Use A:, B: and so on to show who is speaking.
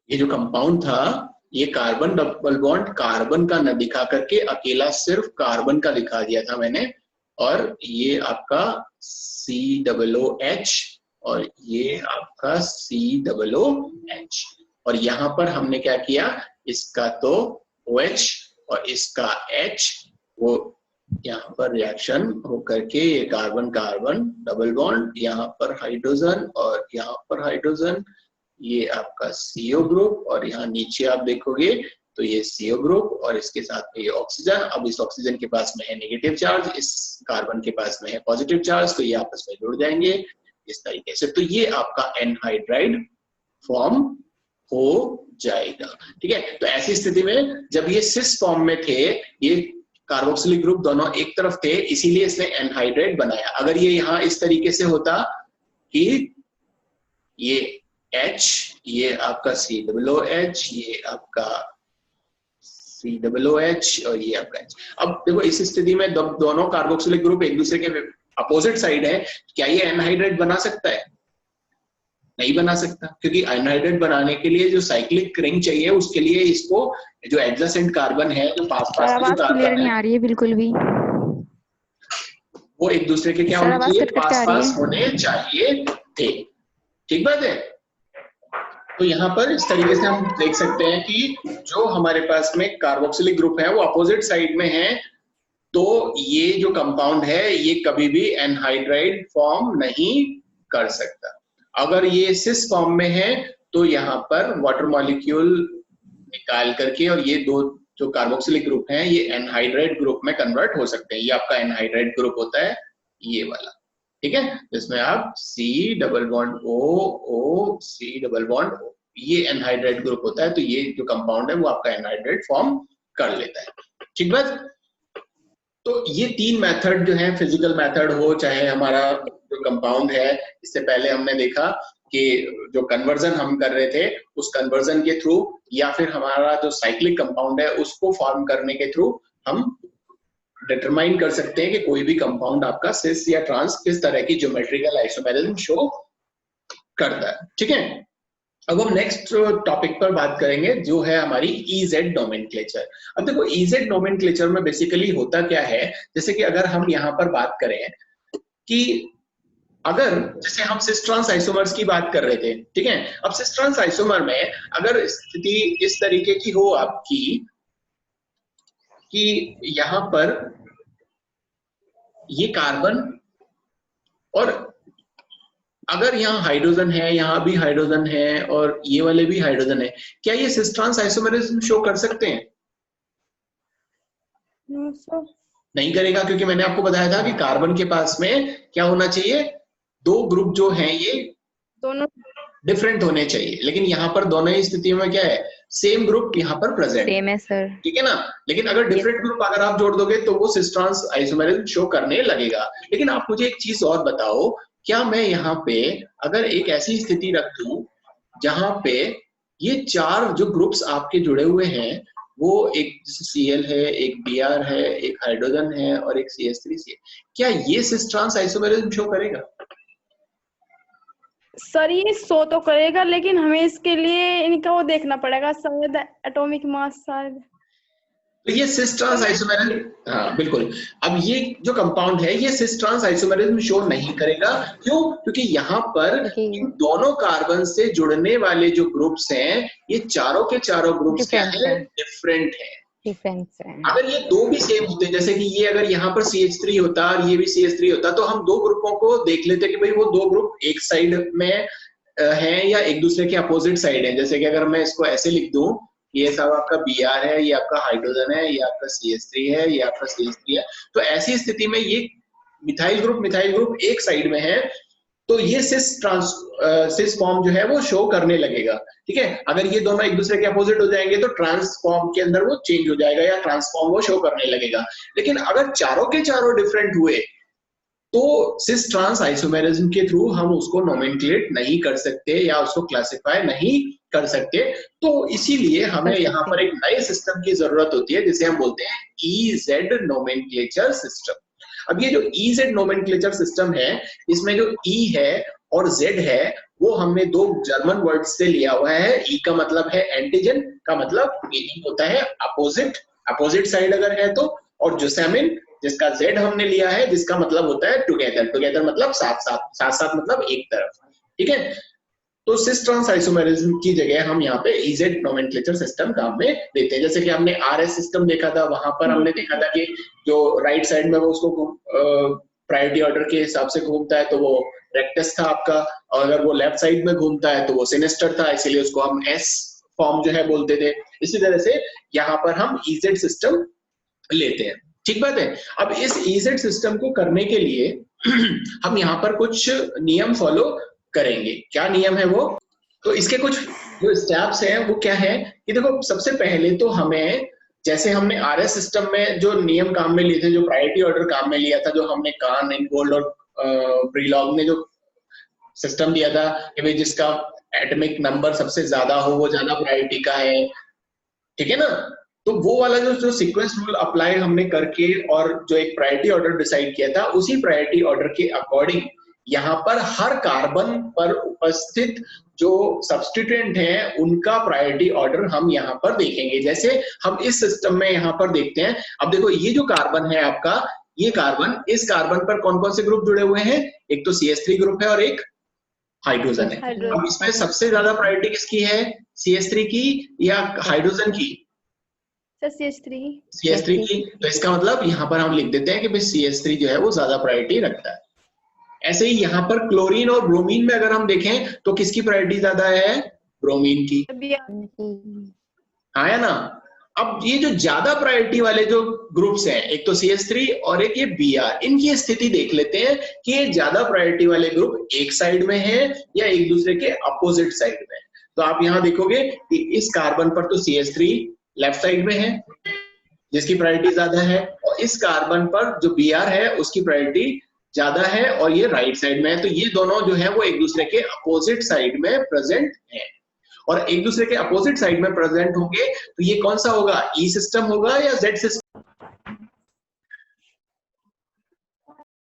A: ये जो कंपाउंड था ये कार्बन डबल बॉन्ड कार्बन का न दिखा करके अकेला सिर्फ कार्बन का दिखा दिया था मैंने, और ये आपका COOH और ये आपका COOH, और यहाँ पर हमने क्या किया, इसका तो OH और इसका H वो यहाँ पर रिएक्शन होकर के ये कार्बन कार्बन डबल बॉन्ड, यहाँ पर हाइड्रोजन और यहाँ पर हाइड्रोजन, ये आपका CO ग्रुप, और यहाँ नीचे आप देखोगे तो ये CO ग्रुप और इसके साथ में ये ऑक्सीजन। अब इस ऑक्सीजन के पास में है नेगेटिव चार्ज, इस कार्बन के पास में है पॉजिटिव चार्ज, तो ये आपस में जुड़ जाएंगे इस तरीके से। तो ये आपका एनहाइड्राइड फॉर्म हो जाएगा। ठीक है, तो ऐसी स्थिति में जब ये सिस फॉर्म में थे, ये कार्बोक्सिलिक ग्रुप दोनों एक तरफ थे, इसीलिए इसने एनहाइड्राइड बनाया। अगर ये यहाँ इस तरीके से होता कि ये H, ये आपका COOH, ये आपका COOH और ये आपका H। अब देखो इस स्थिति में दोनों कार्बोक्सिलिक ग्रुप एक दूसरे के अपोजिट साइड है, क्या ये एनहाइड्राइड बना सकता है? नहीं बना सकता, क्योंकि एनहाइड्राइड बनाने के लिए जो साइक्लिक रिंग चाहिए उसके लिए इसको जो एडजेसेंट कार्बन है, जो पास पास में जो कार्बन
B: नहीं आ रही है बिल्कुल भी,
A: वो एक दूसरे के क्या होने चाहिए, पास पास होने चाहिए थे। ठीक बात है। तो यहाँ पर इस तरीके से हम देख सकते हैं कि जो हमारे पास में कार्बोक्सिलिक ग्रुप है वो अपोजिट साइड में है, तो ये जो कंपाउंड है ये कभी भी एनहाइड्राइड फॉर्म नहीं कर सकता। अगर ये सिस फॉर्म में है तो यहाँ पर वाटर मॉलिक्यूल निकाल करके और ये दो जो कार्बोक्सिलिक ग्रुप हैं ये एनहाइड्राइड ग्रुप में कन्वर्ट हो सकते हैं। ये आपका एनहाइड्राइड ग्रुप होता है ये वाला, ठीक है, जिसमें आप C double bond O C double bond O, ये एनहाइड्राइड ग्रुप होता है। तो ये जो कंपाउंड है वो आपका एनहाइड्राइड फॉर्म कर लेता है। ठीक बात। तो ये तीन मेथड जो है, फिजिकल मेथड हो चाहे हमारा जो कंपाउंड है, इससे पहले हमने देखा कि जो कन्वर्जन हम कर रहे थे उस कन्वर्जन के थ्रू, या फिर हमारा जो साइक्लिक कंपाउंड है उसको फॉर्म करने के थ्रू हम डिटरमाइन कर सकते हैं कि कोई भी कंपाउंड आपका सिस या ट्रांस किस तरह की ज्योमेट्रिकल आइसोमेरिज्म शो करता है। ठीक है, अब हम नेक्स्ट टॉपिक पर बात करेंगे जो है हमारी EZ नोमेनक्लेचर। अब देखो EZ नोमेनक्लेचर में बेसिकली होता क्या है, जैसे कि अगर हम यहाँ पर बात करें कि अगर जैसे हम सिस ट्रांस आइसोमर्स की बात कर रहे थे, ठीक है, अब सिस ट्रांस आइसोमर में अगर स्थिति इस तरीके की हो आपकी कि यहाँ पर ये कार्बन और अगर यहाँ हाइड्रोजन है, यहाँ भी हाइड्रोजन है और ये वाले भी हाइड्रोजन है, क्या ये सिस ट्रांस आइसोमेरिज्म शो कर सकते हैं? नहीं करेगा, क्योंकि मैंने आपको बताया था कि कार्बन के पास में क्या होना चाहिए, दो ग्रुप जो हैं ये दोनों डिफरेंट होने चाहिए, लेकिन यहाँ पर दोनों ही स्थितियों में क्या है, सेम ग्रुप यहाँ पर प्रेजेंट है सर, ठीक है ना। लेकिन अगर डिफरेंट ग्रुप अगर आप जोड़ दोगे तो वो सिस ट्रांस आइसोमेरिज्म शो करने लगेगा। लेकिन आप मुझे एक चीज और बताओ, क्या मैं यहाँ पे अगर एक ऐसी स्थिति रख दूं जहां पे ये चार जो ग्रुप्स आपके जुड़े हुए हैं वो एक Cl है, एक Br है, एक हाइड्रोजन है और एक CH3 है, क्या ये सिस ट्रांस आइसोमेरिज्म शो करेगा?
C: सर ये शो तो करेगा, लेकिन हमें इसके लिए इनका वो देखना पड़ेगा, शायद एटॉमिक मास शायद।
A: तो ये सिस ट्रांस आइसोमेरिज्म, हाँ बिल्कुल। अब ये जो कंपाउंड है ये सिस ट्रांस आइसोमेरिज्म शो नहीं करेगा। क्यों? क्योंकि यहाँ पर इन दोनों कार्बन से जुड़ने वाले जो ग्रुप्स हैं ये चारों के चारों ग्रुप्स क्या है, डिफरेंट है। अगर ये दो भी सेम होते, जैसे कि ये अगर यहाँ पर CH3 होता और ये भी CH3 होता, तो हम दो ग्रुपों को देख लेते कि भाई वो दो ग्रुप एक साइड में हैं या एक दूसरे के अपोजिट साइड हैं। जैसे कि अगर मैं इसको ऐसे लिख दूं, ये सब आपका Br है, ये आपका हाइड्रोजन है, ये आपका CH3 है, ये आपका CH3 है, तो ऐसी स्थिति में ये मिथाइल ग्रुप एक साइड में है, तो ये सिस फॉर्म जो है वो शो करने लगेगा। ठीक है, अगर ये दोनों एक दूसरे के अपोजिट हो जाएंगे तो ट्रांसफॉर्म के अंदर वो चेंज हो जाएगा या ट्रांसफॉर्म वो शो करने लगेगा। लेकिन अगर चारों के चारों डिफरेंट हुए तो सिस ट्रांस आइसोमेरिज्म के थ्रू हम उसको नोमेनक्लेट नहीं कर सकते या उसको क्लासिफाई नहीं कर सकते। तो इसीलिए हमें यहाँ पर एक नए सिस्टम की जरूरत होती है जिसे हम बोलते हैं EZ नोमेनक्लेचर सिस्टम। अब ये जो EZ नोमेनक्लेचर सिस्टम है, इसमें जो E है और Z है वो हमने दो जर्मन वर्ड से लिया हुआ है। E का मतलब है एंटीजन, का मतलब मीनिंग होता है अपोजिट, अपोजिट साइड अगर है तो, और जोसेमिन जिसका Z हमने लिया है जिसका मतलब होता है टुगेदर, टुगेदर मतलब साथ साथ, साथ साथ मतलब एक तरफ, ठीक है। तो सिस ट्रांस आइसोमेरिज्म की जगह हम यहाँ पे EZ नोमेनक्लेचर सिस्टम काम में लेते हैं। जैसे कि हमने RS सिस्टम देखा था, वहां पर हमने देखा था कि जो राइट साइड में वो उसको प्रायोरिटी ऑर्डर के हिसाब से घूमता है तो वो रेक्टस था आपका, और अगर वो लेफ्ट साइड में घूमता है तो वो सिनिस्टर था, इसीलिए उसको हम S फॉर्म जो है बोलते थे। इसी तरह से यहाँ पर हम EZ सिस्टम लेते हैं, ठीक बात है। अब इस EZ सिस्टम को करने के लिए हम यहाँ पर कुछ नियम फॉलो करेंगे। क्या नियम है वो? तो इसके कुछ जो स्टेप्स हैं वो क्या है कि देखो, सबसे पहले तो हमें, जैसे हमने RS सिस्टम में जो नियम काम में लिए थे, जो प्रायोरिटी ऑर्डर काम में लिया था, जो हमने कान, इनगोल्ड और प्रीलॉग ने जो सिस्टम दिया था कि भाई जिसका एटॉमिक नंबर सबसे ज्यादा हो वो ज्यादा प्रायोरिटी का है, ठीक है ना। तो वो वाला जो सीक्वेंस रूल अप्लाई हमने करके और जो एक प्रायोरिटी ऑर्डर डिसाइड किया था, उसी प्रायोरिटी ऑर्डर के अकॉर्डिंग यहाँ पर हर कार्बन पर उपस्थित जो सब्स्टिट्यूएंट हैं उनका प्रायोरिटी ऑर्डर हम यहाँ पर देखेंगे। जैसे हम इस सिस्टम में यहाँ पर देखते हैं, अब देखो ये जो कार्बन है आपका, ये कार्बन, इस कार्बन पर कौन कौन से ग्रुप जुड़े हुए हैं? एक तो CH3 ग्रुप है और एक हाइड्रोजन है। अब इसमें सबसे ज्यादा प्रायोरिटी किसकी है, CH3 की या हाइड्रोजन की? CH3 की। तो इसका मतलब यहाँ पर हम लिख देते हैं कि भाई CH3 जो है वो ज्यादा प्रायोरिटी रखता है। ऐसे ही यहाँ पर क्लोरीन और ब्रोमीन में अगर हम देखें तो किसकी प्रायोरिटी ज्यादा है? ब्रोमीन की, हाँ है ना। अब ये जो ज्यादा प्रायोरिटी वाले जो ग्रुप्स हैं, एक तो CH3 और एक ये Br, इनकी स्थिति देख लेते हैं कि ये ज्यादा प्रायोरिटी वाले ग्रुप एक साइड में है या एक दूसरे के अपोजिट साइड में। तो आप यहाँ देखोगे कि इस कार्बन पर तो CH3 लेफ्ट साइड में है जिसकी प्रायोरिटी ज्यादा है, और इस कार्बन पर जो Br है उसकी प्रायोरिटी ज्यादा है और ये राइट साइड में है। तो ये दोनों जो है वो एक दूसरे के अपोजिट साइड में प्रेजेंट है, और एक दूसरे के अपोजिट साइड में प्रेजेंट होंगे तो ये कौन सा होगा? E सिस्टम होगा या Z सिस्टम?